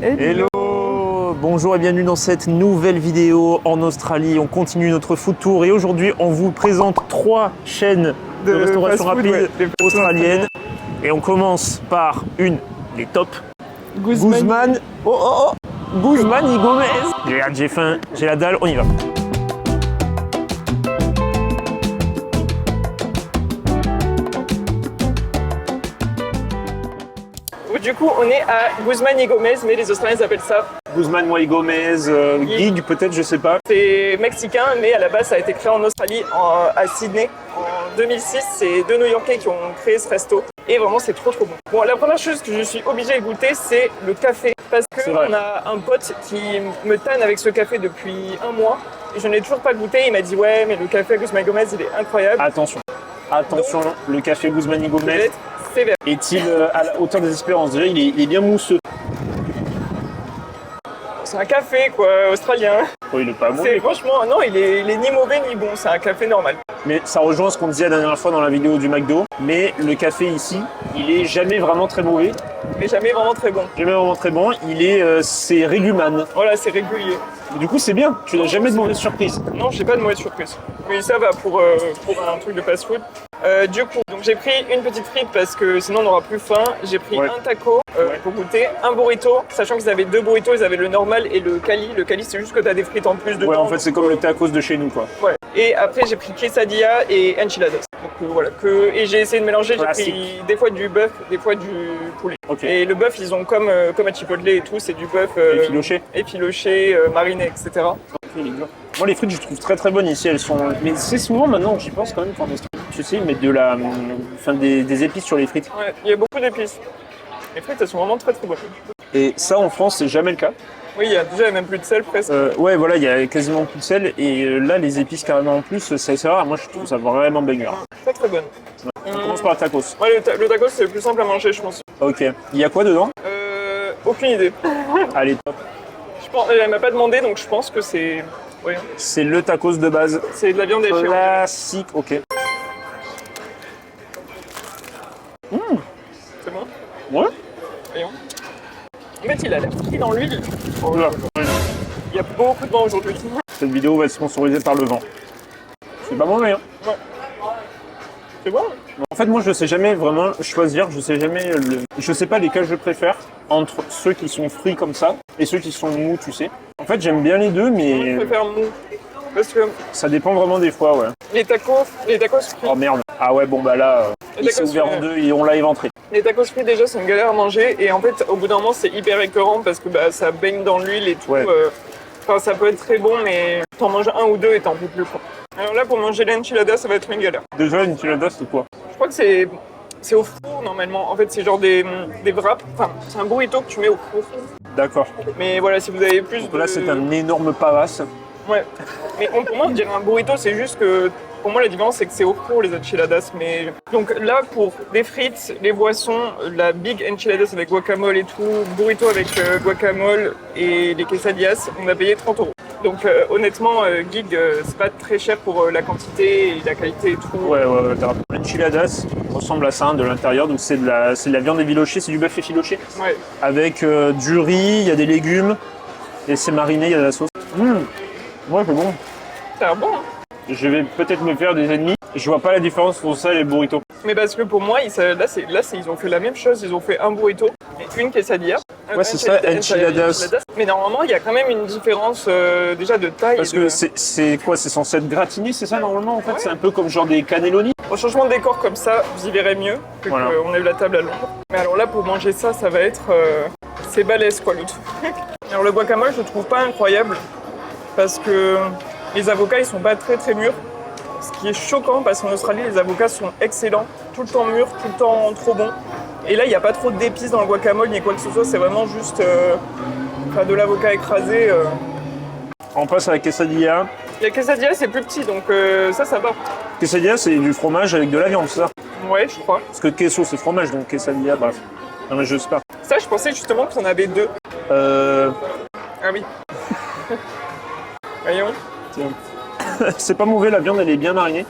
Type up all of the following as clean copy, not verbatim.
Hello. Bonjour et bienvenue dans cette nouvelle vidéo en Australie. On continue notre food tour et aujourd'hui on vous présente 3 chaînes de restauration rapide australiennes. Et on commence par une des tops. Guzman. Guzman y Gomez. J'ai hâte, j'ai faim, j'ai la dalle, on y va. Du coup, on est à Guzman y Gomez, mais les Australiens appellent ça Guzman y Gomez, gig peut-être, je sais pas. C'est mexicain, mais à la base, ça a été créé en Australie, à Sydney. En 2006, c'est 2 New-Yorkais qui ont créé ce resto. Et vraiment, c'est trop bon. Bon, la première chose que je suis obligée de goûter, c'est le café. Parce qu'on a un pote qui me tanne avec ce café depuis 1 mois. Et je n'ai toujours pas goûté. Il m'a dit, ouais, mais le café à Guzman y Gomez, il est incroyable. Attention, donc, le café Guzman y Gomez est-il à la hauteur des espérances? Déjà, il est bien mousseux. C'est un café, quoi, australien. Oh, il est pas mauvais. Franchement, non, il est ni mauvais ni bon. C'est un café normal. Mais ça rejoint ce qu'on disait la dernière fois dans la vidéo du McDo. Mais le café ici, il est jamais vraiment très mauvais. Mais jamais vraiment très bon. Jamais vraiment très bon. C'est réguman. Voilà, c'est régulier. Du coup, c'est bien. Tu n'as jamais de mauvaise surprise. Non, j'ai pas de mauvaise surprise. Oui, ça va pour un truc de fast-food. Du coup, donc j'ai pris une petite frite parce que sinon on n'aura plus faim. J'ai pris un taco pour goûter, un burrito, sachant qu'ils avaient 2 burritos, ils avaient le normal et le cali. Le cali, c'est juste que tu as des frites en plus de. Ouais, en fait, c'est comme le tacos de chez nous, quoi. Ouais. Et après, j'ai pris quesadilla et enchiladas. Donc voilà. Et j'ai essayé de mélanger. J'ai pris des fois du bœuf, des fois du poulet. Okay. Et le bœuf, ils ont comme à Chipotle et tout, c'est du bœuf effiloché, mariné, etc. Moi, les frites, je trouve très très bonnes ici. Elles sont. Mais c'est souvent maintenant, j'y pense quand même, quand tu sais, ils mettent des épices sur les frites. Ouais, il y a beaucoup d'épices. Les frites, elles sont vraiment très très bonnes. Et ça, en France, c'est jamais le cas. Oui, il y a déjà même plus de sel presque. Ouais, voilà, il y a quasiment plus de sel. Et là, les épices carrément en plus, c'est rare. Moi, je trouve ça vraiment banger. Très très bonne. Ouais. On commence par le tacos. Ouais, le tacos, c'est le plus simple à manger, je pense. Ok. Il y a quoi dedans? Aucune idée. Allez, top. Elle m'a pas demandé, donc je pense que c'est. Oui. C'est le tacos de base. C'est de la viande hachée. Classique, ok. C'est bon? Ouais. Voyons. En fait, il a l'air pris dans l'huile. Oh là. Il y a beaucoup de vent aujourd'hui. Cette vidéo va être sponsorisée par le vent. C'est pas mauvais, hein? Ouais. C'est bon? En fait, moi, je sais jamais vraiment choisir. Je sais pas lesquels je préfère entre ceux qui sont frits comme ça et ceux qui sont mous, tu sais. En fait, j'aime bien les deux, mais Je préfère mou. Parce que ça dépend vraiment des fois, ouais. les tacos frits. Oh merde. Ah ouais, bon bah là, il s'est ouvert en deux et on l'a éventré. Les tacos frits déjà c'est une galère à manger et en fait au bout d'un moment c'est hyper écœurant parce que ça baigne dans l'huile et tout. Ouais. Enfin ça peut être très bon mais t'en manges un ou deux et t'en peux plus quoi. Alors là pour manger l'enchilada ça va être une galère. Déjà une enchilada c'est quoi? Je crois que c'est au four normalement. En fait c'est genre des wraps. Enfin c'est un burrito que tu mets au four. D'accord. Mais voilà si vous avez plus donc là c'est un énorme pavasse. Ouais. Mais pour moi on dirait un burrito c'est juste que pour moi, la différence, c'est que c'est au four, les enchiladas. Mais... Donc là, pour des frites, les boissons, la big enchiladas avec guacamole et tout, burrito avec guacamole et les quesadillas, on a payé 30 €. Donc honnêtement, gig, c'est pas très cher pour la quantité et la qualité et tout. Ouais. L'enchiladas ressemble à ça de l'intérieur. Donc c'est de la viande effilochée, c'est du bœuf effiloché. Ouais. Avec du riz, il y a des légumes et c'est mariné, il y a de la sauce. Ouais, c'est bon. Ça a l'air bon, hein. Je vais peut-être me faire des ennemis. Je vois pas la différence entre ça et les burritos. Mais parce que pour moi, ils ont fait la même chose. Ils ont fait un burrito et une quesadilla. Ouais, c'est ça, enchiladas. Mais normalement, il y a quand même une différence déjà de taille. Parce que c'est quoi? C'est censé être gratiné, c'est ça normalement en fait? Ouais. C'est un peu comme genre des cannelloni. Au changement de décor comme ça, vous y verrez mieux. Voilà. On a eu la table à l'ombre. Mais alors là, pour manger ça, ça va être... c'est balèze quoi le truc. Alors le guacamole, je le trouve pas incroyable. Parce que... les avocats, ils sont pas très très mûrs. Ce qui est choquant parce qu'en Australie, les avocats sont excellents, tout le temps mûrs, tout le temps trop bons. Et là, il n'y a pas trop d'épices dans le guacamole ni quoi que ce soit, c'est vraiment juste de l'avocat écrasé. On passe à la quesadilla. La quesadilla, c'est plus petit, donc ça va. Quesadilla, c'est du fromage avec de la viande, c'est ça? Ouais, je crois. Parce que queso, c'est fromage, donc quesadilla, bref. Non mais je sais pas. Ça, je pensais justement qu'il y en avait 2. Ah oui. Voyons. C'est pas mauvais, la viande elle est bien marinée.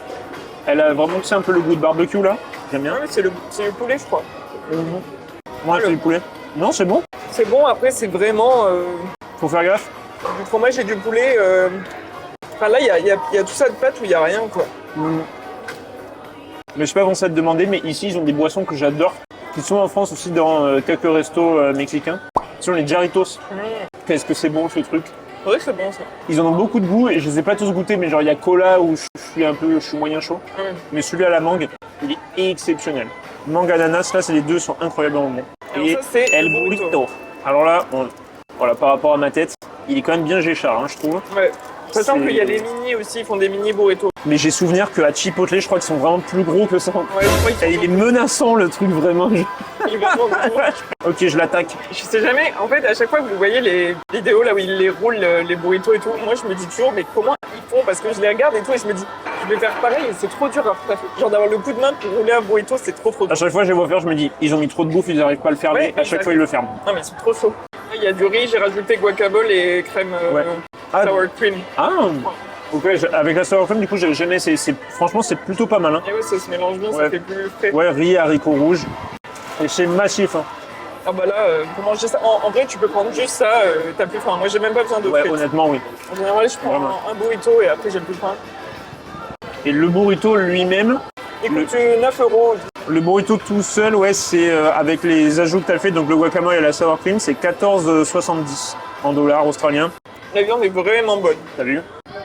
Elle a vraiment un peu le goût de barbecue là. J'aime bien. Ah oui, c'est le poulet je crois. Ouais, c'est le poulet. Non, c'est bon. C'est bon, après c'est vraiment Faut faire gaffe. du fromage et du poulet. Enfin là, il y a tout ça de pâte où il n'y a rien, quoi. Mais je sais pas pensé à te demander, mais ici ils ont des boissons que j'adore, qui sont en France aussi dans quelques restos mexicains. Ce sont les Jarritos. Qu'est-ce que c'est bon ce truc. C'est vrai que c'est bon ça. Ils en ont beaucoup de goût et je les ai pas tous goûtés, mais genre il y a cola où je suis moyen chaud. Mais celui à la mangue, il est exceptionnel. Mangue ananas, là c'est les deux sont incroyablement bons. Alors Et ça, c'est El le burrito. Burrito. Alors là, voilà, par rapport à ma tête, il est quand même bien géchard, hein, je trouve. Ouais. Sachant C'est- qu'il y a des mini aussi, ils font des mini burritos. Mais j'ai souvenir qu'à Chipotle, je crois qu'ils sont vraiment plus gros que ça. Ouais, je crois qu'ils Et il est menaçant le truc vraiment. sont vraiment gros. Ok, je l'attaque. Je sais jamais, en fait, à chaque fois que vous voyez les vidéos là où ils les roulent, les burritos et tout, moi je me dis toujours, mais comment ils font? Parce que je les regarde et tout, et je me dis, je vais faire pareil, et c'est trop dur à faire. Genre d'avoir le coup de main pour rouler un burrito, c'est trop À dur. chaque fois que je les vois faire, je me dis, ils ont mis trop de bouffe, ils n'arrivent pas à le fermer. Ouais, À chaque fois, ils le ferment. Non, mais c'est trop chaud. Il y a du riz, j'ai rajouté guacamole et crème Ouais. Ah, sour cream. ah ok, avec la sour cream, du coup, j'ai jamais. Franchement, c'est plutôt pas mal. Hein. Et ouais, ça se mélange bien, Ouais. ça fait plus frais. Ouais, riz, haricots rouges. Et c'est massif. Hein. Ah bah là, pour manger ça, en vrai, tu peux prendre juste ça, t'as plus faim. Moi, j'ai même pas besoin de Ouais, frites. honnêtement, oui. En général, je prends Vraiment. un burrito et après, j'ai plus faim. Et le burrito lui-même, Il coûte 9 €. le burrito tout seul, ouais, c'est avec les ajouts que tu as fait, donc le guacamole et la sour cream, c'est 14,70 en dollars australiens. La viande est vraiment bonne. T'as vu?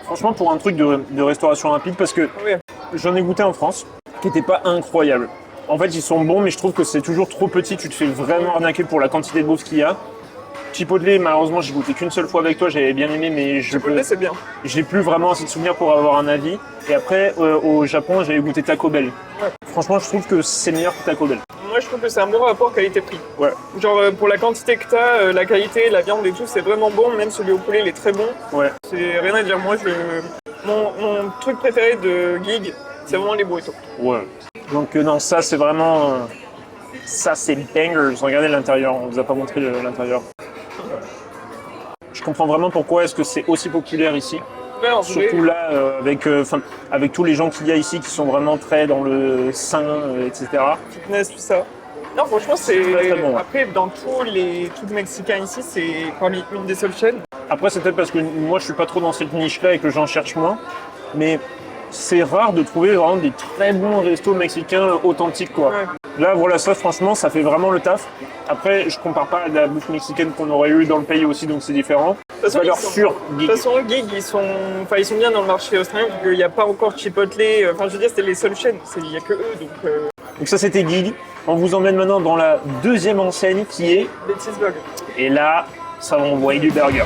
Franchement, pour un truc de restauration rapide, parce que Oui. j'en ai goûté en France, qui n'était pas incroyable. En fait, ils sont bons, mais je trouve que c'est toujours trop petit. Tu te fais vraiment arnaquer pour la quantité de bouffe qu'il y a. Chipotle, malheureusement, j'ai goûté qu'une seule fois avec toi, j'avais bien aimé, mais Chipotle, c'est bien. j'ai plus vraiment assez de souvenirs pour avoir un avis. Et après, au Japon, j'avais goûté Taco Bell. Ouais. Franchement, je trouve que c'est meilleur que Taco Bell. Moi, je trouve que c'est un bon rapport qualité-prix. Ouais. Genre, pour la quantité que t'as, la qualité, la viande et tout, c'est vraiment bon. Même celui au poulet, il est très bon. Ouais. C'est rien à dire. Moi, mon truc préféré de Gig, c'est vraiment les burritos. Ouais. Donc non, ça c'est vraiment... ça c'est bangers. Regardez l'intérieur, on vous a pas montré l'intérieur. Je comprends vraiment pourquoi est-ce que c'est aussi populaire ici. Ouais, en vrai, Surtout là, avec tous les gens qu'il y a ici qui sont vraiment très dans le sain, etc. fitness, tout ça. Non, franchement, c'est. très, très bon, ouais. Après, dans tous les trucs mexicains ici, c'est parmi une des seules chaînes. Après, c'est peut-être parce que moi je suis pas trop dans cette niche-là et que j'en cherche moins. Mais c'est rare de trouver vraiment des très bons restos mexicains authentiques, quoi. Ouais. Là, voilà, ça, franchement, ça fait vraiment le taf. Après, je compare pas à la bouffe mexicaine qu'on aurait eu dans le pays aussi, donc c'est différent. De toute façon, Valeur ils sont- sûre, De Gig. toute façon, Gig, ils sont bien dans le marché australien, vu qu'il n'y a pas encore Chipotle. Enfin, je veux dire, c'était les seules chaînes. Il n'y a que eux, donc. Donc ça, c'était Gig. On vous emmène maintenant dans la deuxième enseigne qui est... Betty's Burger. Et là, ça va envoyer du burger.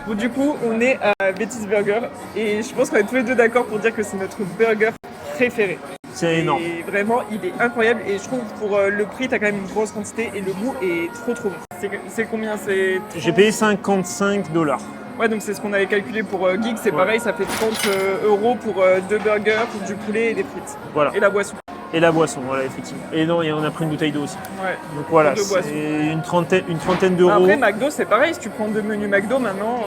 Bon, du coup, on est à Betty's Burger et je pense qu'on est tous les deux d'accord pour dire que c'est notre burger préféré. C'est énorme. Et vraiment, il est incroyable et je trouve que pour le prix, t'as quand même une grosse quantité et le goût est trop bon. C'est combien? C'est J'ai payé 55 $. Ouais, donc c'est ce qu'on avait calculé pour Geek, c'est pareil, ça fait 30 € pour 2 burgers, pour du poulet et des frites. Voilà. Et la boisson. Et la boisson, voilà, effectivement. Et non, et on a pris une bouteille d'eau aussi. Ouais. Donc voilà, Deux boissons. c'est une trentaine d'euros. Après, McDo, c'est pareil, si tu prends deux menus McDo maintenant,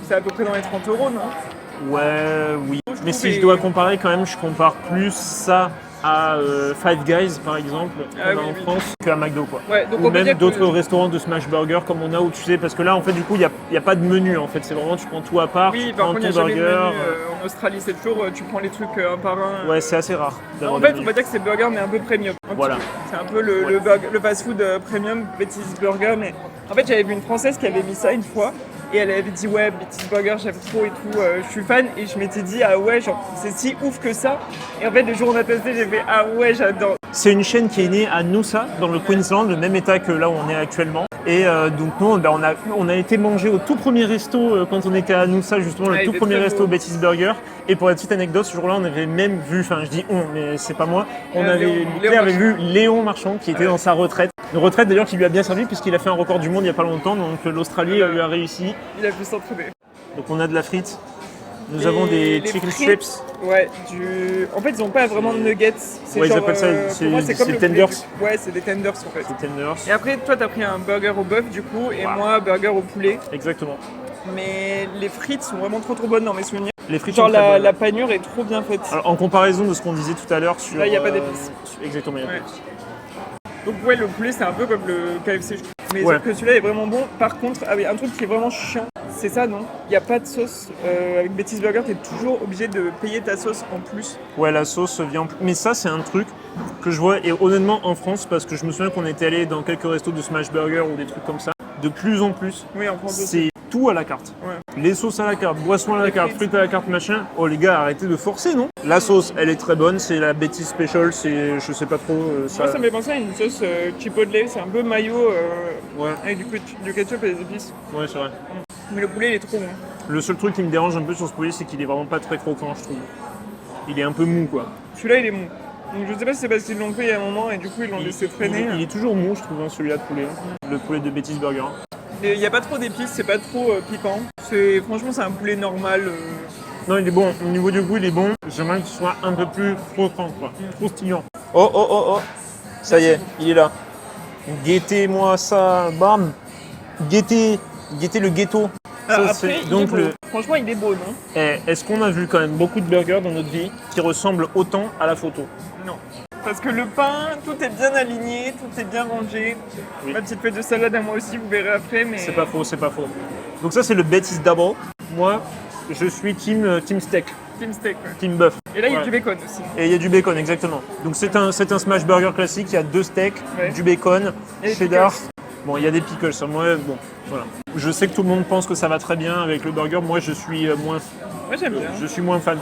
c'est à peu près dans les 30 €, non? Ouais, oui. Je Mais trouve si je dois comparer quand même, je compare plus ça à Five Guys par exemple, qu'on Ah a oui, en oui. France, qu'à McDo quoi. Ouais, donc Ou on peut même dire d'autres que... restaurants de Smash Burger comme on a où tu sais, parce que là en fait du coup il n'y a pas de menu en fait, c'est vraiment tu prends tout à part, Oui, tu par prends contre, il ton n'y a jamais de burger. menu. En Australie, c'est toujours, tu prends les trucs un par un. Ouais, c'est assez rare d'avoir En des fait, on menus. va dire que c'est burger, mais un peu premium. Un petit Voilà. peu. C'est un peu le fast-food premium, Betty's Burger. Mais en fait, j'avais vu une Française qui avait mis ça une fois. Et elle avait dit, ouais, Betty's Burger, j'aime trop et tout, je suis fan. Et je m'étais dit, ah ouais, genre, c'est si ouf que ça. Et en fait, le jour où on a testé, j'ai fait, ah ouais, j'adore. C'est une chaîne qui est née à Noosa, dans le Queensland, le même état que là où on est actuellement. Et donc nous, on a été manger au tout premier resto quand on était à Noosa, justement, Ouais, le il tout était premier très resto beau. Betty's Burger. Et pour la petite anecdote, ce jour-là, on avait même vu, enfin je dis on, mais c'est pas moi, Claire avait vu Léon Marchand qui était dans sa retraite. Une retraite d'ailleurs qui lui a bien servi puisqu'il a fait un record du monde il n'y a pas longtemps, donc l'Australie lui a réussi. Il a pu s'entraîner. Donc on a de la frite, nous Et avons des les chicken frites, strips. Ouais, en fait, ils n'ont pas vraiment de nuggets. C'est Ouais, ils genre, appellent ça, pour moi, c'est comme c'est le tenders. Ouais, c'est des tenders en fait. C'est tenders. Et après, toi, t'as pris un burger au bœuf du coup, et Voilà. moi, burger au poulet. Exactement. mais les frites sont vraiment trop bonnes dans mes souvenirs. Les frites Genre sont très bonnes. la panure est trop bien faite. Alors, en comparaison de ce qu'on disait tout à l'heure sur... Là, il n'y a pas d'épices. Exactement, il y a pas Ouais. d'épices. Donc ouais, le poulet c'est un peu comme le KFC, je trouve. Mais Ouais. sauf que celui-là est vraiment bon. Par contre, ah oui, un truc qui est vraiment chiant, c'est ça, non? Il n'y a pas de sauce. Avec Betty's Burger, tu es toujours obligé de payer ta sauce en plus. Ouais, la sauce vient... Mais ça, c'est un truc que je vois, et honnêtement, en France, parce que je me souviens qu'on était allé dans quelques restos de Smash Burger ou des trucs comme ça, de plus en plus, Oui, en France aussi. c'est tout à la carte. Ouais. Les sauces à la carte, boissons à la Les carte, frites. frites à la carte, machin. Oh les gars, arrêtez de forcer, non? La sauce, elle est très bonne, c'est la Betty Special, c'est... je sais pas trop... Moi, ça me fait penser à une sauce chipotle, c'est un peu mayo Ouais, avec du ketchup et des épices. ouais, c'est vrai. Mais le poulet, il est trop bon. Le seul truc qui me dérange un peu sur ce poulet, c'est qu'il est vraiment pas très croquant, je trouve. Il est un peu mou, quoi. Celui-là, il est mou. Donc je sais pas si c'est parce qu'ils l'ont fait il y a un moment et du coup ils l'ont laissé freiner. Il est toujours mou, je trouve, hein, celui-là de poulet. Le poulet de Betty's Burger. Il n'y a pas trop d'épices, c'est pas trop piquant. Franchement, c'est un poulet normal. Non, il est bon. Au niveau du goût, il est bon. J'aimerais qu'il soit un peu plus croquant, quoi. Croustillant. Oh, oh, oh, oh. Ça y est, il est là. Guettez-moi ça. Bam. Guettez le ghetto. Ça, Après, c'est- il donc est beau. Franchement, il est beau, non? Est-ce qu'on a vu quand même beaucoup de burgers dans notre vie qui ressemblent autant à la photo? Non. Parce que le pain, tout est bien aligné, tout est bien rangé. Oui. Ma petite feuille de salade à moi aussi, vous verrez après, mais... C'est pas faux, c'est pas faux. Donc ça, c'est le Betty's Double. Moi, je suis team steak, Team steak, ouais. team bœuf. Et là, il y a Ouais. du bacon aussi. Et il y a du bacon, exactement. Donc c'est un smash burger classique, il y a 2 steaks, Ouais. du bacon, Et des cheddar. pickles. Bon, il y a des pickles, hein. Moi, bon, voilà. Je sais que tout le monde pense que ça va très bien avec le burger, moi je suis moins Moi, j'aime bien. je suis moins fan.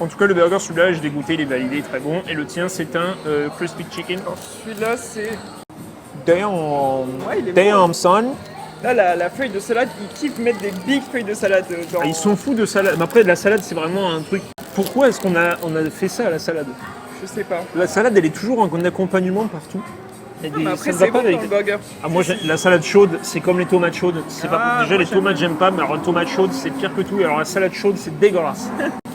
En tout cas, le burger, celui-là, je l'ai goûté, il est validé, très bon. Et le tien, c'est un crispy chicken. Celui-là, c'est... Damn, Ouais, il est damn son. Là, la feuille de salade, ils kiffent mettre des big feuilles de salade dans... Ah, ils sont fous de salade. Mais après, la salade, c'est vraiment un truc. Pourquoi est-ce qu'on a fait ça à la salade? Je sais pas. La salade, elle est toujours en accompagnement partout. Et Mais après, ça ne va c'est pas bon avec. dans le burger. Ah, moi, la salade chaude, c'est comme les tomates chaudes. C'est pas... Ah, Déjà, moi, les j'aime tomates, bien. j'aime pas, mais alors, la tomate chaude, c'est pire que tout. Et alors, la salade chaude, c'est dégueulasse.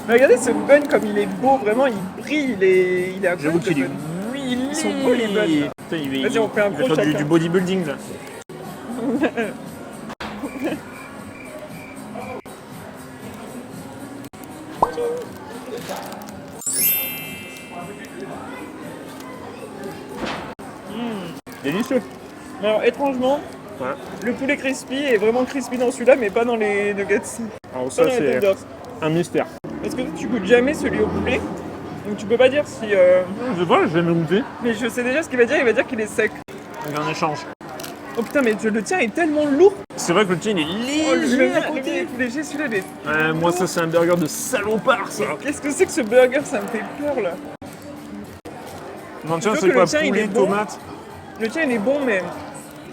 Mais regardez ce bun, comme il est beau, vraiment, il brille, il est J'avoue incroyable. qu'il ce est. bun. Oui, Ils sont beaux, les buns. Putain, Vas-y, on fait un il va gros faire du chacun. bodybuilding, là. Délicieux. Mais alors, étrangement, Ouais. le poulet crispy est vraiment crispy dans celui-là, mais pas dans les nuggets. Alors Pas ça, dans les c'est tenders. un mystère. Parce que tu goûtes jamais celui au poulet. Donc tu peux pas dire si... Je vois, je vais me goûter. Mais je sais déjà ce qu'il va dire, il va dire qu'il est sec. Il y a un échange. Oh putain, mais le tien est tellement lourd. C'est vrai que le tien, il est Oh, le léger mien à le mien côté. est tout léger, celui-là, il est... Moi, ça, c'est un burger de salopard, ça. Qu'est-ce que c'est que ce burger? Ça me fait peur, là. Non, tiens, Sauf c'est que quoi? le tien, il Poulet, est bon. tomate. Le tien, il est bon, mais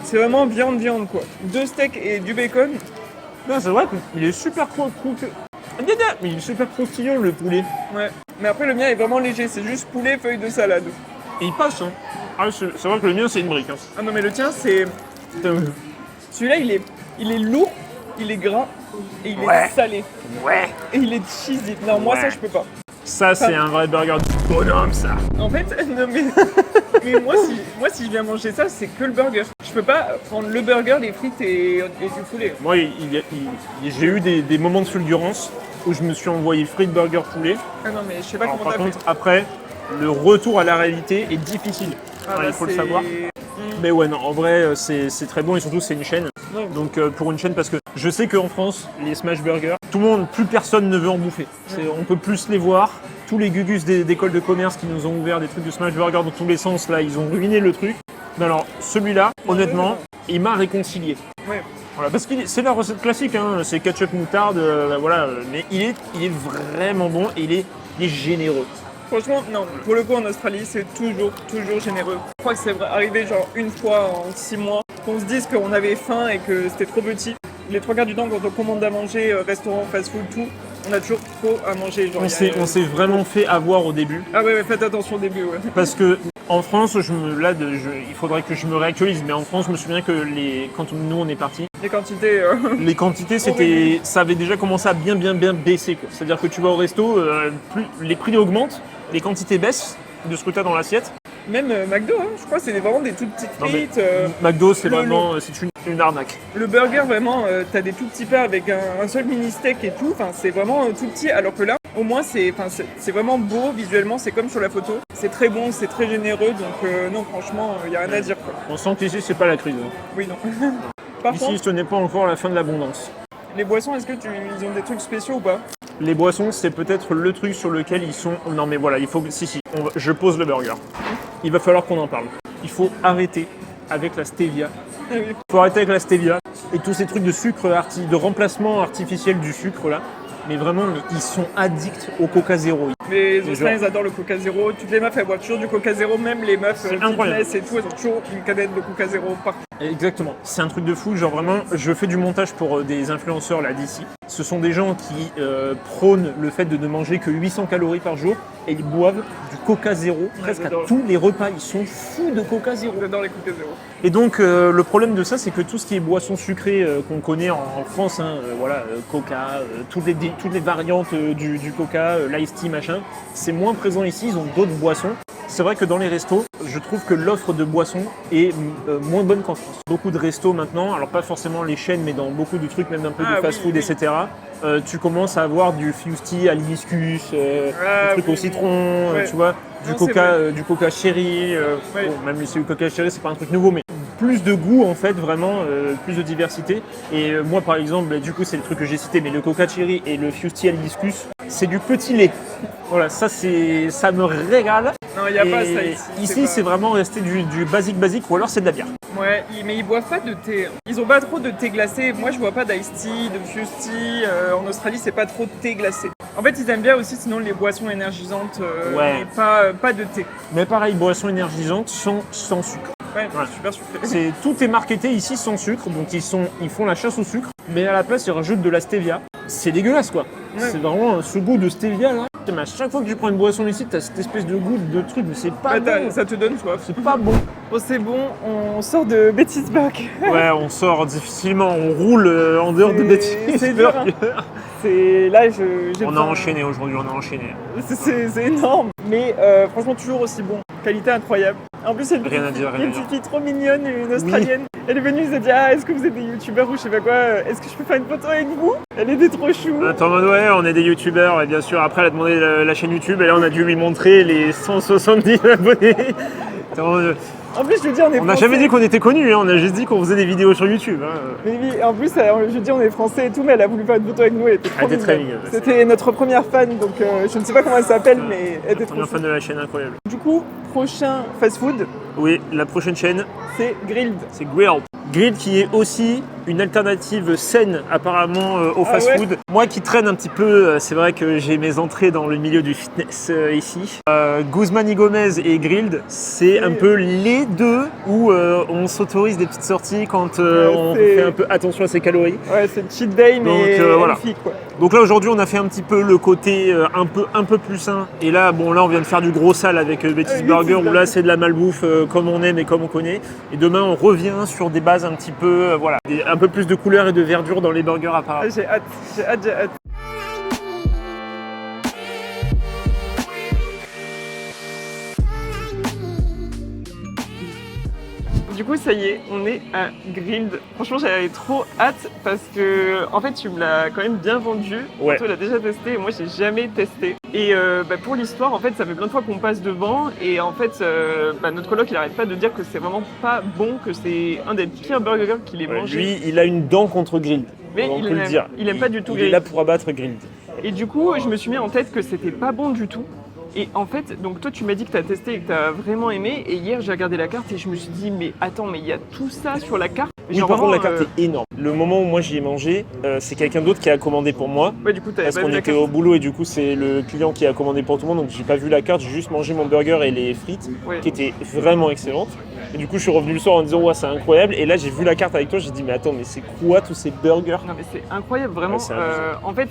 c'est vraiment viande, quoi. 2 steaks et du bacon. Non, c'est vrai qu'il est super croustillant. Mais il est super croustillant, le poulet. Ouais. Mais après, le mien est vraiment léger. C'est juste poulet, feuille de salade. Et il passe, hein. Ah, c'est vrai que le mien, c'est une brique. Hein. Ah non, mais le tien, c'est... Putain, Celui-là, il est lourd, il est gras et il Ouais. est salé. ouais. Et il est cheesy. Non, moi, Ouais. ça, je peux pas. Ça, c'est un vrai burger de bonhomme, ça. En fait, non, mais... mais moi, si je viens manger ça, c'est que le burger. Je peux pas prendre le burger, les frites et du poulet. Moi, j'ai eu des moments de fulgurance où je me suis envoyé frites, burger, poulet. Ah non, mais je sais pas Alors, comment par t'as contre, fait. après, le retour à la réalité est difficile. Ah, Ouais, bah, il faut le c'est- savoir. Mais ouais, non, en vrai, c'est très bon et surtout, c'est une chaîne. Ouais. Donc, pour une chaîne, parce que je sais qu'en France, les smash burgers, tout le monde, plus personne ne veut en bouffer. On peut plus les voir. Tous les gugus d'écoles de commerce qui nous ont ouvert des trucs de smash burger dans tous les sens, là, ils ont ruiné le truc. Mais alors, celui-là, honnêtement, il m'a réconcilié. Ouais. Voilà, parce que c'est la recette classique, hein, c'est ketchup moutarde, voilà, mais il est vraiment bon et il est généreux. Franchement, non. Pour le coup, en Australie, c'est toujours généreux. Je crois que c'est arrivé genre une fois en 6 mois qu'on se dise qu'on avait faim et que c'était trop petit. Les 3 quarts du temps, quand on commande à manger, restaurant, fast-food, tout, on a toujours trop à manger. Genre, On s'est vraiment fait avoir au début, Ah ouais, faites attention au début, ouais. parce que en France, il faudrait que je me réactualise, mais en France, je me souviens que quand nous on est partis, Les quantités... les quantités, ça avait déjà commencé à bien baisser, quoi. C'est-à-dire que tu vas au resto, plus les prix augmentent, les quantités baissent de ce que tu as dans l'assiette, Même McDo, hein, je crois que c'est vraiment des toutes petites frites. McDo, c'est vraiment c'est une arnaque. Le burger, vraiment, t'as des tout petits pains avec un seul mini steak et tout. Enfin, c'est vraiment tout petit. Alors que là, au moins, c'est vraiment beau visuellement. C'est comme sur la photo. C'est très bon, c'est très généreux. Donc non, franchement, il n'y a rien à dire, quoi. On sent qu'ici, c'est pas la crise. Oui, non. Par Ici, contre, ce n'est pas encore la fin de l'abondance. les boissons, est-ce que ils ont des trucs spéciaux ou pas? Les boissons, c'est peut-être le truc sur lequel ils sont... Non mais voilà, il faut... je pose le burger. Il va falloir qu'on en parle. Il faut arrêter avec la stevia. Ah oui. Il faut arrêter avec la stevia et tous ces trucs de sucre, de remplacement artificiel du sucre là. Mais vraiment, ils sont addicts au Coca Zéro. Les Australiens, ils adorent le Coca Zéro. Toutes les meufs, elles boivent toujours du Coca Zéro. Même les meufs fitness et tout, elles ont toujours une canette de Coca Zéro partout. Exactement, c'est un truc de fou. Genre vraiment, je fais du montage pour des influenceurs là d'ici. Ce sont des gens qui prônent le fait de ne manger que 800 calories par jour et ils boivent du Coca Zéro presque à tous les repas. Ils sont fous de Coca Zéro. J'adore les Coca Zéro. Et donc le problème de ça, c'est que tout ce qui est boisson sucrée qu'on connaît en France, hein, Coca, toutes les variantes du Coca, l'Ice Tea, machin, c'est moins présent ici. Ils ont d'autres boissons. C'est vrai que dans les restos, je trouve que l'offre de boissons est moins bonne qu'en France. Beaucoup de restos maintenant, alors pas forcément les chaînes, mais dans beaucoup de trucs, même un peu de fast-food, etc. Tu commences à avoir du Fusty à l'hibiscus, des trucs au citron, tu vois, du Coca Cherry. Bon, même si le Coca Cherry, c'est pas un truc nouveau, mais plus de goût en fait, vraiment, plus de diversité. Et moi par exemple, du coup c'est le truc que j'ai cité, mais le Coca Cherry et le Fusty à l'hibiscus, c'est du petit lait. Voilà, ça me régale. Non, il n'y a pas ça ici. Ici, c'est vraiment resté du basique, ou alors c'est de la bière. Ouais, mais ils boivent pas de thé. Ils ont pas trop de thé glacé. Moi, je vois pas d'ice tea, de Fusty. En Australie, c'est pas trop de thé glacé. En fait, ils aiment bien aussi, sinon, les boissons énergisantes, mais pas de thé. Mais pareil, boissons énergisantes sans sucre. Ouais, voilà. Super sucré. Tout est marketé ici sans sucre, donc ils font la chasse au sucre, mais à la place, ils rajoutent de la stevia. C'est dégueulasse, quoi. Ouais. C'est vraiment ce goût de stevia, là. Mais à chaque fois que tu prends une boisson ici, t'as cette espèce de goût de truc, mais c'est pas bon. Ça te donne soif. C'est pas bon. Bon, c'est bon, on sort de Betty's Burger. Ouais, on sort difficilement, on roule en dehors de Betty's Burger. C'est là, on a enchaîné aujourd'hui, on a enchaîné. C'est énorme, mais franchement toujours aussi bon. Qualité incroyable. En plus, il y a une petite fille trop mignonne, une Australienne. Oui. Elle est venue, elle s'est dit est-ce que vous êtes des youtubeurs ou je sais pas quoi, est-ce que je peux faire une photo avec vous? Elle était trop chou. Attends, ouais, on est des youtubeurs, et bien sûr, après elle a demandé la chaîne YouTube, et là on a dû lui montrer les 170 abonnés. En plus, je veux dire, on n'a jamais dit qu'on était connus, hein, on a juste dit qu'on faisait des vidéos sur YouTube. Hein. Mais en plus, je dis on est français et tout, mais elle a voulu faire une photo avec nous, elle était trop mignonne. Très mignonne. C'était notre première fan, donc je ne sais pas comment elle s'appelle, mais elle était trop première fan de la chaîne, incroyable. Du coup, prochain fast-food. Oui, la prochaine chaîne. C'est Grilled. C'est Grilled. Grilled qui est aussi une alternative saine apparemment au fast-food. Ouais. Moi qui traîne un petit peu, c'est vrai que j'ai mes entrées dans le milieu du fitness ici. Guzman y Gomez et Grilled, c'est un peu les deux où on s'autorise des petites sorties quand on fait un peu attention à ses calories. Ouais, c'est cheat day mais voilà. healthy, quoi. Donc là aujourd'hui on a fait un petit peu le côté un peu plus sain. Et là on vient de faire du gros sale avec Betty's Burger où là c'est de la malbouffe comme on aime et comme on connaît. Et demain on revient sur des bases un petit peu un peu plus de couleur et de verdure dans les burgers apparemment. J'ai hâte. Du coup, ça y est, on est à Grilled. Franchement, j'avais trop hâte parce que, en fait, tu me l'as quand même bien vendu. Ouais. Toi, tu l'as déjà testé et moi, j'ai jamais testé. Et pour l'histoire, en fait, ça fait plein de fois qu'on passe devant et en fait, notre coloc, il arrête pas de dire que c'est vraiment pas bon, que c'est un des pires burgers qu'il ait mangé. Lui, il a une dent contre Grilled. Mais il aime pas du tout Grilled. Il est là pour abattre Grilled. Et du coup, je me suis mis en tête que c'était pas bon du tout. Et en fait, donc toi tu m'as dit que tu as testé et que tu as vraiment aimé. Et hier j'ai regardé la carte et je me suis dit mais attends, mais il y a tout ça sur la carte. Oui, par contre la carte est énorme. Le moment où moi j'y ai mangé, c'est quelqu'un d'autre qui a commandé pour moi. Ouais, du coup, parce qu'on était au boulot et du coup c'est le client qui a commandé pour tout le monde. Donc j'ai pas vu la carte, j'ai juste mangé mon burger et les frites qui étaient vraiment excellentes. Et du coup je suis revenu le soir en disant ouais c'est incroyable. Et là j'ai vu la carte avec toi, j'ai dit mais attends mais c'est quoi tous ces burgers? Non mais c'est incroyable vraiment. En fait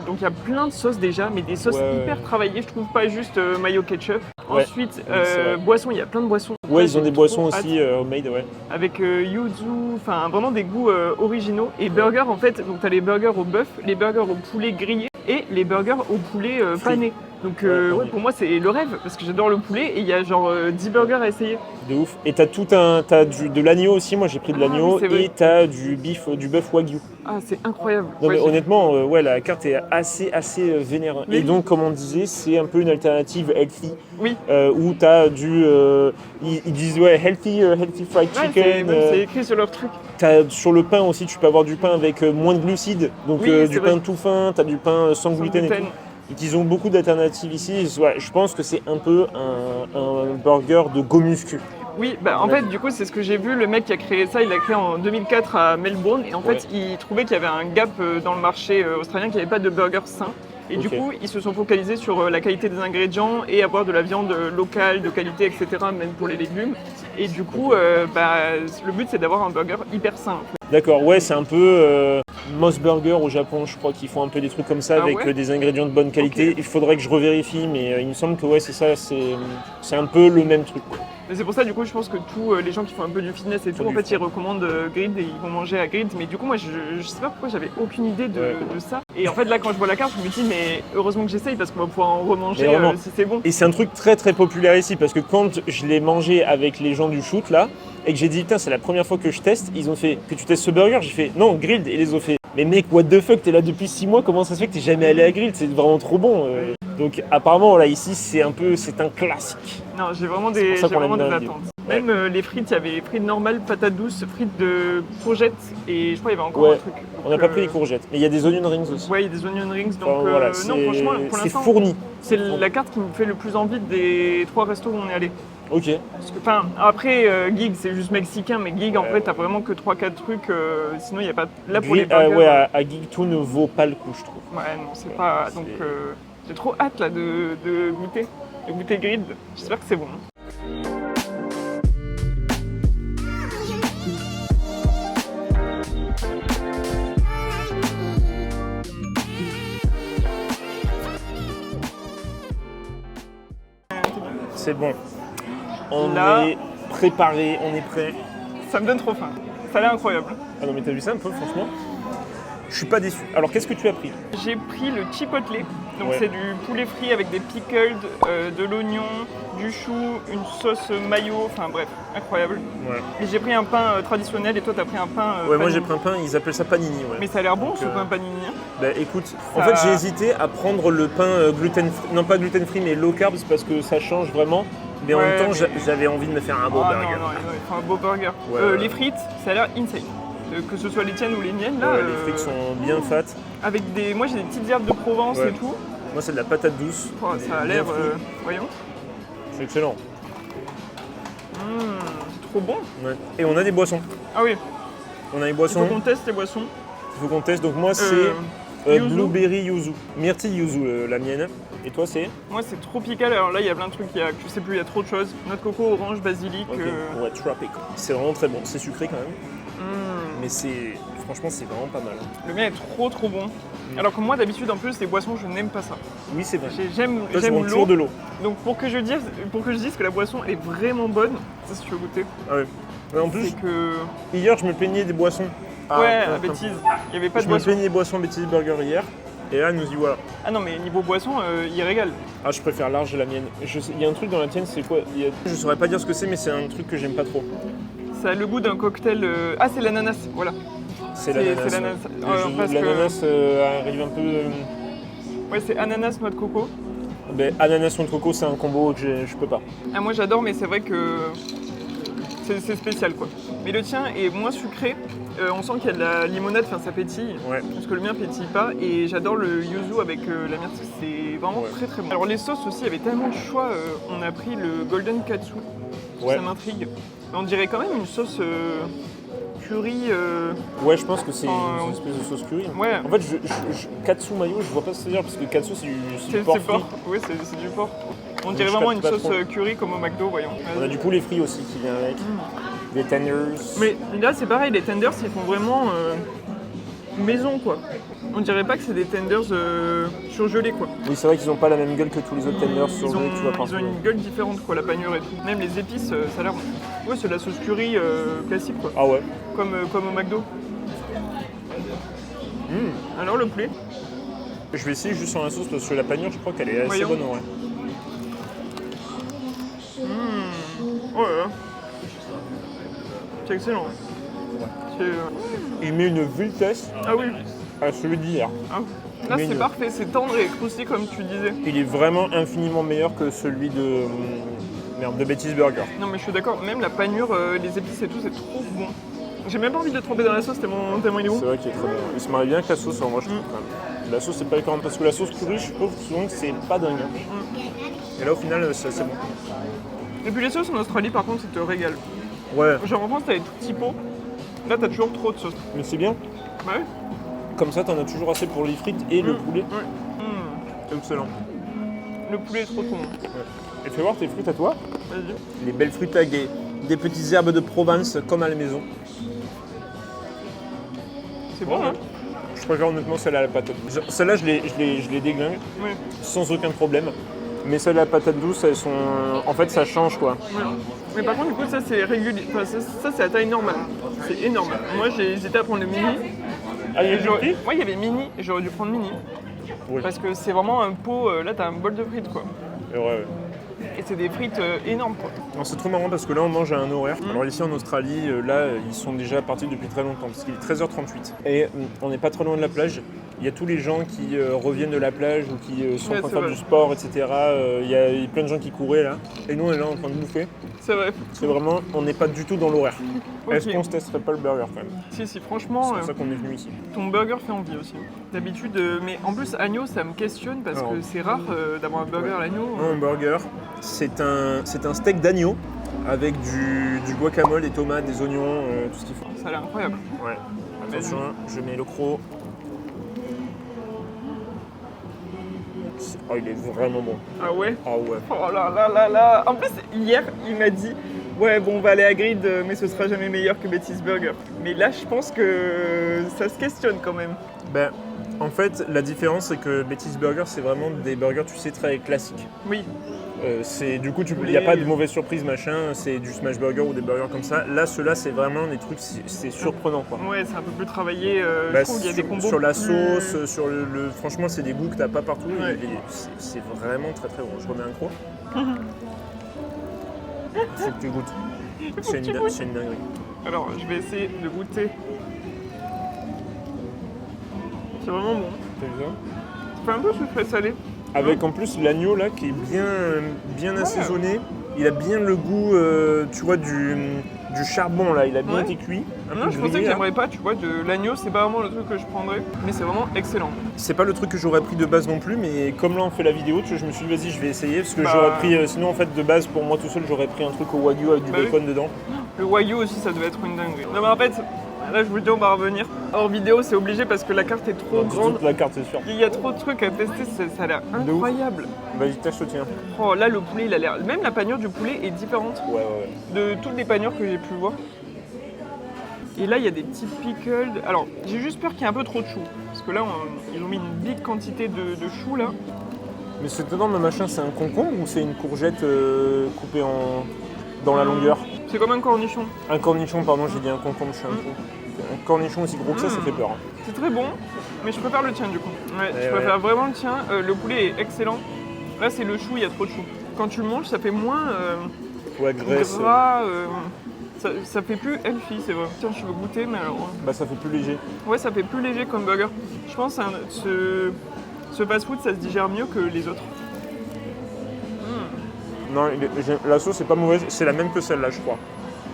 donc il y a plein de sauces déjà, mais des sauces hyper travaillées, je trouve, pas juste mayo ketchup. Ensuite boissons, il y a plein de boissons. Ouais, ils ont des boissons aussi homemade, ouais. Avec yuzu, enfin vraiment des goûts originaux. Et burgers en fait, donc t'as les burgers au bœuf, les burgers au poulet grillé et les burgers au poulet pané. Donc Ouais. pour moi c'est le rêve parce que j'adore le poulet et il y a genre 10 burgers à essayer. De ouf. Et t'as de l'agneau aussi, moi j'ai pris de l'agneau, oui, c'est vrai. et t'as du bœuf wagyu. Ah c'est incroyable. Non mais j'ai- honnêtement, ouais, la carte est assez vénère. Oui. Et donc, comme on disait, c'est un peu une alternative healthy, Oui, où t'as ils disent ouais, healthy fried ouais, chicken. c'est écrit sur leur truc. Sur le pain aussi, tu peux avoir du pain avec moins de glucides, donc Oui, c'est du vrai. pain tout fin, t'as du pain sans gluten et gluten. tout. Et qu'ils ont beaucoup d'alternatives ici. Ouais, je pense que c'est un peu un burger de go muscu. Oui, bah en fait du coup c'est ce que j'ai vu, le mec qui a créé ça, il l'a créé en 2004 à Melbourne et en fait il trouvait qu'il y avait un gap dans le marché australien, qu'il n'y avait pas de burgers sains. Et du coup, ils se sont focalisés sur la qualité des ingrédients et avoir de la viande locale, de qualité, etc., même pour les légumes. Et du coup, le but, c'est d'avoir un burger hyper sain. D'accord, ouais, c'est un peu Moss Burger au Japon, je crois qu'ils font un peu des trucs comme ça avec des ingrédients de bonne qualité. Okay. Il faudrait que je revérifie, mais il me semble que ouais, c'est ça, c'est un peu le même truc. Mais c'est pour ça, du coup, je pense que tous les gens qui font un peu du fitness et tout, en fait, ils recommandent Grid et ils vont manger à Grid. Mais du coup, moi, je sais pas pourquoi j'avais aucune idée de ça. Et en fait, là, quand je vois la carte, je me dis, mais heureusement que j'essaye parce qu'on va pouvoir en remanger si c'est bon. Et c'est un truc très très populaire ici parce que quand je l'ai mangé avec les gens du shoot là, et que j'ai dit, putain, c'est la première fois que je teste, ils ont fait, que tu testes ce burger, j'ai fait, non, Grilled, et ils ont fait, mais mec, what the fuck, t'es là depuis 6 mois, comment ça se fait que t'es jamais allé à Grilled, c'est vraiment trop bon. Donc apparemment, là, ici, c'est un classique. Non, j'ai vraiment des attentes. Même les frites, il y avait les frites normales, patates douces, frites de courgettes et je crois qu'il y avait encore un truc. On n'a pas pris les courgettes, mais il y a des onion rings aussi. Ouais, il y a des onion rings, donc voilà, non, franchement, pour c'est l'instant, fourni. C'est la carte qui me fait le plus envie des 3 restos où on est allé. Ok. Parce que, après, Gig, c'est juste mexicain, mais Gig, en vrai, t'as vraiment que 3-4 trucs, sinon il n'y a pas... Là, pour les burgers... à Gig, tout ne vaut pas le coup, je trouve. Ouais, non, c'est pas... Donc, j'ai trop hâte, là, de goûter. De goûter Grid. J'espère que c'est bon. C'est bon. On est préparé, on est prêt. Ça me donne trop faim. Ça a l'air incroyable. Ah non mais t'as vu ça un peu franchement? Je suis pas déçu. Alors qu'est-ce que tu as pris? J'ai pris le chipotle. Donc c'est du poulet frit avec des pickles, de l'oignon, du chou, une sauce mayo, enfin bref, incroyable. Ouais. Et j'ai pris un pain traditionnel et toi t'as pris un pain ouais, moi j'ai pris un pain, ils appellent ça panini. Ouais. Mais ça a l'air bon ce pain panini. Bah écoute, en fait j'ai hésité à prendre le pain gluten free, non pas gluten free mais low carbs parce que ça change vraiment. Mais en même temps j'avais envie de me faire un beau burger. Non, il faut un beau burger. Les frites, ça a l'air insane. Que ce soit les tiennes ou les miennes là. Les frites sont bien fat. Avec moi j'ai des petites herbes de Provence et tout. Moi c'est de la patate douce. Ça a l'air, voyons. C'est excellent. C'est trop bon. Ouais. Et on a des boissons. Ah oui. On a des boissons. Il faut qu'on teste les boissons. Il faut qu'on teste. Donc moi c'est blueberry yuzu. Myrtille yuzu la mienne. Et toi c'est? Moi c'est tropical. Alors là il y a plein de trucs, je sais plus, il y a trop de choses. Noix de coco, orange, basilic. Okay. Ouais, tropical. C'est vraiment très bon. C'est sucré quand même. Mais franchement c'est vraiment pas mal. Le mien est trop bon. Alors que moi d'habitude en plus les boissons je n'aime pas ça. Oui c'est vrai. J'aime l'eau. De l'eau. Donc pour que je dise que la boisson est vraiment bonne, ça si tu veux goûter. Ah ouais. Mais en plus hier je me plaignais des boissons. À bêtise. Il n'y avait pas de boisson. Je me plaignais des boissons bêtises burger hier. Et là, elle nous dit voilà. Ah non, mais niveau boisson, il régale. Ah, je préfère large la mienne. Il y a un truc dans la tienne, c'est quoi? Je saurais pas dire ce que c'est, mais c'est un truc que j'aime pas trop. Ça a le goût d'un cocktail. Ah, c'est l'ananas, voilà. C'est l'ananas. L'ananas arrive un peu. Ouais, c'est ananas, noix de coco. Ben, ananas, noix de coco, c'est un combo que je peux pas. Ah, moi j'adore, mais c'est vrai que c'est spécial quoi. Mais le tien est moins sucré. On sent qu'il y a de la limonade, enfin ça pétille. Ouais. Parce que le mien pétille pas. Et j'adore le yuzu avec la myrtille, c'est vraiment très bon. Alors les sauces aussi, il y avait tellement de choix. On a pris le golden katsu. Ça m'intrigue. On dirait quand même une sauce curry. Ouais, je pense que c'est une espèce de sauce curry. Ouais. En fait, katsu mayo, je vois pas ce que c'est dire parce que katsu c'est du porc frit. Oui, c'est du porc. On dirait vraiment une sauce curry comme au McDo, voyons. On a du poulet frit aussi qui vient avec. Des tenders. Mais là, c'est pareil, les tenders, ils font vraiment maison, quoi. On dirait pas que c'est des tenders surgelés, quoi. Oui, c'est vrai qu'ils ont pas la même gueule que tous les autres tenders surgelés que tu vois partout. Ils ont une gueule différente, quoi, la panure et tout. Même les épices, ça a l'air... Ouais, c'est de la sauce curry classique, quoi. Ah ouais. Comme au McDo. Alors, le poulet. Je vais essayer juste sur la sauce parce que la panure, je crois qu'elle est assez bonne en vrai. Ouais. C'est excellent. Il met une vitesse à celui d'hier. Là, c'est parfait, c'est tendre et croustillant comme tu disais. Il est vraiment infiniment meilleur que celui de Betty's Burger. Non, mais je suis d'accord, même la panure, les épices et tout, c'est trop bon. J'ai même pas envie de le tremper dans la sauce tellement il est bon. C'est vrai qu'il est très bon. Il se marie bien avec la sauce, moi je trouve quand même. La sauce, c'est pas écœurant parce que la sauce curry, je trouve souvent que c'est pas dingue. Et là, au final, c'est assez bon. Et puis les sauces en Australie, par contre, ça te régale. Ouais. Genre en France, t'as des tout petits pots. Là, t'as toujours trop de sauce. Mais c'est bien. Ouais. Comme ça, t'en as toujours assez pour les frites et le poulet. Ouais. C'est excellent. Le poulet est trop bon. Ouais. Et fais voir tes frites à toi. Vas-y. Les belles frites avec des petites herbes de Provence comme à la maison. C'est bon, hein? Je préfère honnêtement celle à la patate. Celle-là, je les déglingue sans aucun problème. Mais celle à la patate douce, elles sont... En fait, ça change quoi. Ouais. Mais par contre, du coup, ça c'est régulier. Enfin, ça c'est la taille normale. C'est énorme. Moi, j'ai hésité à prendre le mini. Ah, il y a du prix ? Moi, il y avait mini et j'aurais dû prendre mini. Oui. Parce que c'est vraiment un pot. Là, t'as un bol de frites quoi. Ouais. Et c'est des frites énormes quoi. Non, c'est trop marrant parce que là on mange à un horaire. Alors ici en Australie, là ils sont déjà partis depuis très longtemps parce qu'il est 13h38. Et on n'est pas très loin de la plage. Il y a tous les gens qui reviennent de la plage ou qui sont en train de faire du sport, etc. Il y a plein de gens qui couraient là. Et nous on est là en train de bouffer. C'est vrai. C'est vraiment, on n'est pas du tout dans l'horaire. Okay. Est-ce qu'on se testerait pas le burger quand même ? Si, franchement. C'est pour ça qu'on est venu ici. Ton burger fait envie aussi. D'habitude, mais en plus agneau ça me questionne parce que c'est rare d'avoir un burger à l'agneau. Un burger, c'est un steak d'agneau avec du guacamole, des tomates, des oignons, tout ce qu'il faut. Ça a l'air incroyable. Ouais. Attention, je mets le croc. Oh, il est vraiment bon. Ah ouais? Ah ouais. Oh là là là là. En plus, hier, il m'a dit ouais, bon, on va aller à Grid, mais ce sera jamais meilleur que Betty's Burger. Mais là, je pense que ça se questionne quand même. Ben, en fait, la différence, c'est que Betty's Burger, c'est vraiment des burgers, tu sais, très classiques. Oui. Du coup, il n'y a pas de mauvaise surprise, machin, c'est du smash burger ou des burgers comme ça. Là, ceux-là, c'est vraiment des trucs, c'est surprenant, quoi. Ouais, c'est un peu plus travaillé. Je trouve qu'il y a des combos sur la plus... sauce, sur le... Franchement, c'est des goûts que t'as pas partout. Ouais. C'est vraiment très très bon. Je remets un croc. Faut que tu goûtes. C'est une dinguerie. Alors, je vais essayer de goûter. C'est vraiment bon. T'as vu ça ? Ça fait un peu sucré salé. Avec en plus l'agneau là qui est bien assaisonné. Il a bien le goût, tu vois, du charbon là. Il a bien été cuit. Non, je pensais que j'aimerais pas, tu vois, de l'agneau, c'est pas vraiment le truc que je prendrais. Mais c'est vraiment excellent. C'est pas le truc que j'aurais pris de base non plus, mais comme là on fait la vidéo, tu vois, je me suis dit vas-y, je vais essayer. Parce que j'aurais pris, sinon en fait de base pour moi tout seul, j'aurais pris un truc au wagyu avec du bacon dedans. Le wagyu aussi, ça devait être une dinguerie. Non mais en fait, là je vous le dis, on va revenir. En vidéo, c'est obligé parce que la carte est trop grande. Toute la carte, c'est sûr. Il y a trop de trucs à tester, ça a l'air incroyable. Vas-y, tâche, tiens. Oh là, le poulet, il a l'air... Même la panure du poulet est différente de toutes les panures que j'ai pu voir. Et là, il y a des petits pickles. Alors, j'ai juste peur qu'il y ait un peu trop de choux. Parce que là, ils ont mis une big quantité de choux là. Mais cet énorme machin, c'est un concombre ou c'est une courgette coupée dans la longueur ? C'est comme un cornichon. Un cornichon, pardon, j'ai dit un concombre, je suis un fou. Un cornichon aussi gros que ça fait peur. C'est très bon, mais je préfère le tien du coup. Ouais, je préfère vraiment le tien. Le poulet est excellent. Là, c'est le chou, il y a trop de chou. Quand tu le manges, ça fait moins graisse. gras. Ça fait plus healthy, c'est vrai. Tiens, je veux goûter, mais alors... Bah, ça fait plus léger. Ouais, ça fait plus léger comme burger. Je pense que ce fast-food, ça se digère mieux que les autres. Non, la sauce est pas mauvaise, c'est la même que celle-là, je crois.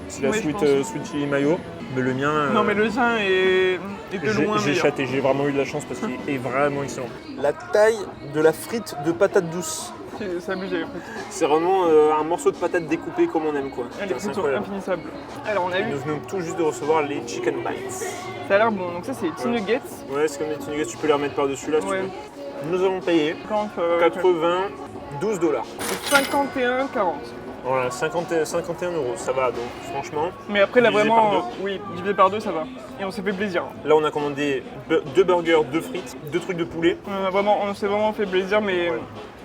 C'est la sweet chili mayo, mais le mien... Non, mais le tien est de loin J'ai chaté, j'ai vraiment eu de la chance parce qu'il est vraiment excellent. La taille de la frite de patate douce. C'est abusé les frites. C'est vraiment un morceau de patate découpé comme on aime, quoi. Les frites sont infinissables. Alors, on a eu... Nous venons tout juste de recevoir les chicken bites. Ça a l'air bon, donc ça c'est les petits nuggets. Ouais, c'est comme des petits nuggets, tu peux les remettre par-dessus là si tu veux. Nous avons payé 92 $. 51,40. Voilà, 51 €, ça va donc franchement. Mais après là divisé vraiment, par deux. oui, divisé par deux ça va. Et on s'est fait plaisir. Là on a commandé 2 burgers, 2 frites, 2 trucs de poulet. On s'est vraiment fait plaisir, mais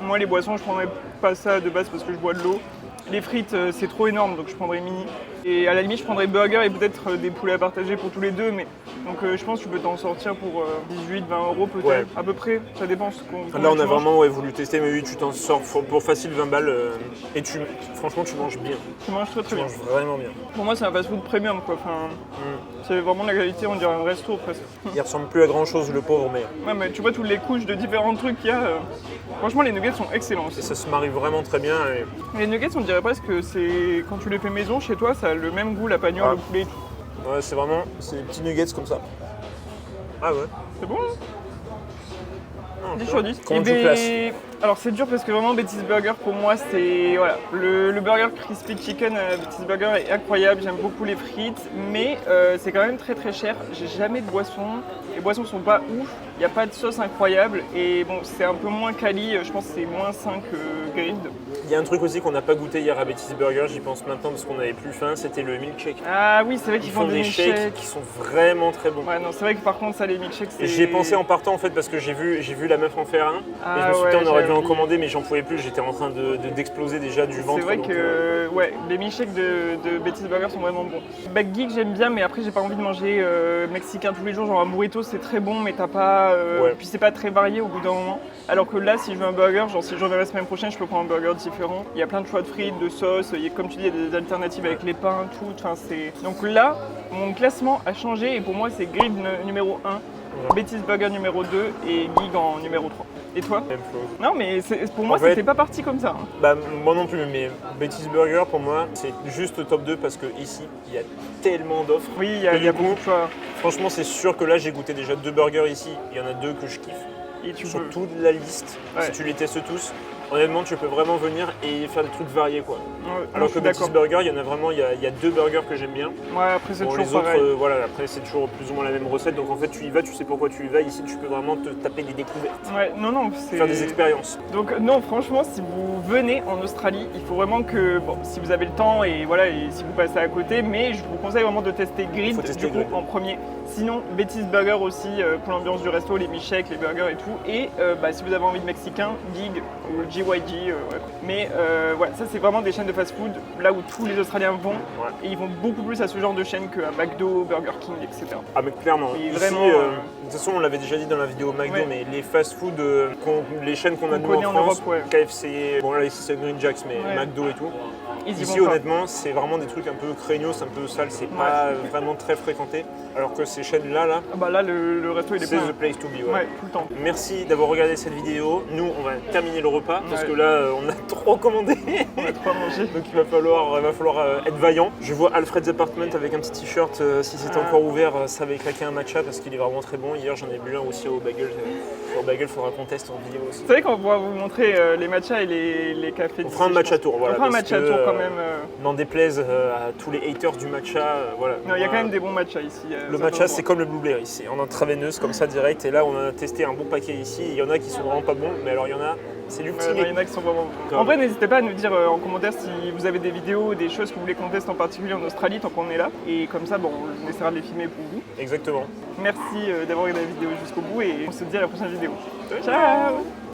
moi les boissons je prendrais pas ça de base parce que je bois de l'eau. Les frites c'est trop énorme donc je prendrais mini. Et à la limite, je prendrais burger et peut-être des poulets à partager pour tous les deux. Mais donc je pense que tu peux t'en sortir pour 18-20 € peut-être, Ouais. à peu près. Ça dépend. Là, on a vraiment voulu tester, mais oui, tu t'en sors pour facile 20 balles. Et franchement, tu manges bien. Tu manges très Tu bien. manges vraiment bien. Pour moi, c'est un fast-food premium quoi. Enfin, c'est vraiment de la qualité, on dirait un resto presque. Il ressemble plus à grand chose, le pauvre, mais Ouais, mais tu vois toutes les couches de différents trucs qu'il y a. Franchement, les nuggets sont excellents aussi. ça se marie vraiment très bien. Et... Les nuggets, on dirait presque que c'est quand tu les fais maison chez toi, ça a le même goût, la pagnole, le poulet et tout. Ouais, c'est vraiment des petits nuggets comme ça. Ah ouais. C'est bon hein? Non, 10 c'est sur bon. 10. Comment Et tu classes? alors c'est dur parce que vraiment Betty's Burger pour moi c'est voilà le burger crispy chicken Betty's Burger est incroyable, j'aime beaucoup les frites mais c'est quand même très très cher. J'ai jamais de boisson, les boissons sont pas ouf, il n'y a pas de sauce incroyable et bon c'est un peu moins quali, je pense que c'est moins 5 Grid. Il y a un truc aussi qu'on n'a pas goûté hier à Betty's Burger, j'y pense maintenant parce qu'on avait plus faim, c'était le milkshake. Ah oui c'est vrai qu'ils Ils font des shakes milkshakes. qui sont vraiment très bons. Ouais non c'est vrai que par contre ça les milkshakes c'est... Et j'y ai pensé en partant en fait parce que j'ai vu la meuf en faire un et je me suis dit on aurait dû en commander mais j'en pouvais plus, j'étais en train d'exploser déjà du ventre. C'est vrai donc, que ouais, les milkshakes de Betty's Burger sont vraiment bons. Geek j'aime bien mais après j'ai pas envie de manger mexicain tous les jours, genre un burrito c'est très bon mais t'as pas... Puis c'est pas très varié au bout d'un moment. Alors que là si je veux un burger, genre si je reviens la semaine prochaine je peux prendre un burger différent. Il y a plein de choix de frites, de sauces, comme tu dis il y a des alternatives avec les pains, tout. Enfin, donc là mon classement a changé et pour moi c'est Grid numéro 1, Betty's Burger numéro 2 et Geek en numéro 3. Et toi? Même chose. Non mais pour moi c'était pas parti comme ça. Hein. Bah moi non plus mais Betty's Burger pour moi c'est juste top 2 parce que ici il y a tellement d'offres. Oui il y a beaucoup de choix. Franchement c'est sûr que là j'ai goûté déjà 2 burgers ici, il y en a 2 que je kiffe. Et tu Sur peux... toute la liste, si tu les testes tous, honnêtement tu peux vraiment venir et faire des trucs variés quoi. Ouais, Alors que Betty's Burger, il y en a vraiment, il y a 2 burgers que j'aime bien. Ouais après c'est toujours les autres, pareil. voilà, après c'est toujours plus ou moins la même recette, donc en fait tu y vas, tu sais pourquoi tu y vas, ici tu peux vraiment te taper des découvertes. Ouais, non, c'est... Faire des expériences. Donc non, franchement, si vous venez en Australie, il faut vraiment que, bon, si vous avez le temps et voilà, et si vous passez à côté, mais je vous conseille vraiment de tester Grid en premier. Sinon, Betty's Burger aussi pour l'ambiance du resto, les milkshakes, les burgers et tout. Et si vous avez envie de mexicain, Gig ou GYG. Mais voilà, ça c'est vraiment des chaînes de fast-food là où tous les Australiens vont et ils vont beaucoup plus à ce genre de chaînes qu'à McDo, Burger King, etc. Ah mais clairement. Et ici, vraiment, de toute façon, on l'avait déjà dit dans la vidéo McDo, mais les fast-food, les chaînes qu'on a nous en France, Europe, KFC, bon là ici c'est Green Jacks, mais McDo et tout. Ici honnêtement, c'est vraiment des trucs un peu craignos, un peu sales, c'est pas vraiment très fréquenté. Alors que ces chaînes-là, là, là le resto il est plein. C'est the place to be. Ouais, tout le temps. Merci d'avoir regardé cette vidéo. Nous, on va terminer le repas parce que là, on a trop commandé. On a trop mangé. Donc il va falloir être vaillant. Je vois Alfred's Apartment avec un petit t-shirt. Si c'était encore ouvert, ça avait claqué un matcha parce qu'il est vraiment très bon. Hier, j'en ai bu un aussi au bagel. Au bagel, il faudra qu'on teste en vidéo aussi. Vous savez qu'on pourra vous montrer les matchas et les cafés. On fera un matcha tour. Voilà, on fera un matcha tour quand même. N'en déplaise à tous les haters du matcha. Voilà. Non, il y a quand même des bons matchas ici. Le matcha, c'est comme le blueberry. C'est en intraveineuse comme ça direct. Et là, on a testé un bon paquet ici. Il y en a qui sont vraiment pas bons, mais alors il y en a. C'est l'ultime. Il y en a qui sont vraiment bons. En vrai, n'hésitez pas à nous dire en commentaire si vous avez des vidéos, des choses que vous voulez qu'on teste en particulier en Australie tant qu'on est là. Et comme ça, on essaiera de les filmer pour vous. Exactement. Merci d'avoir regardé la vidéo jusqu'au bout et on se dit à la prochaine vidéo. Ciao.